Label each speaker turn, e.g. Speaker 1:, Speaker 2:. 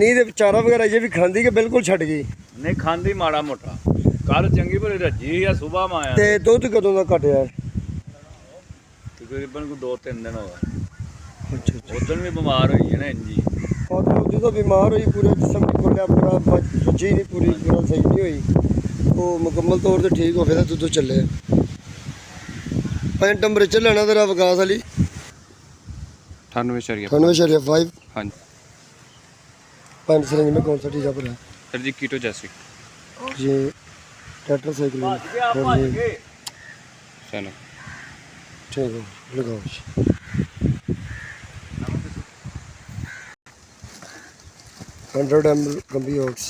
Speaker 1: नहीं तो चारा वगैरह ये भी खांदी कि बिल्कुल छट गई?
Speaker 2: नहीं खांदी माड़ा मोटा कल चंगी भली रजी या सुबह में आया
Speaker 1: ते दुध कदों का घटया है?
Speaker 2: तकरीबन कोई 2-3 दिन हो गए
Speaker 1: अच्छा अच्छा।
Speaker 2: उस दिन भी बीमार हुई है ना इंजी
Speaker 1: और तो बीमार हुई पूरे जिसम की खुलिया पूरा रुचि नहीं पूरी पूरा सही नहीं हुई वो मुकम्मल तौर पर ठीक हो गया दुध चले टेम्परेचर लेना तेरा विकास अली
Speaker 3: 98.5 हाँ जी
Speaker 1: 5 सिरिंज में कौन सा टीका भरा?
Speaker 3: सर जी कीटो जैसिक
Speaker 1: ये ट्रैक्टर साइकिल और ये
Speaker 3: चलो
Speaker 1: ठीक है लगाओ 100 ml Gumby Oats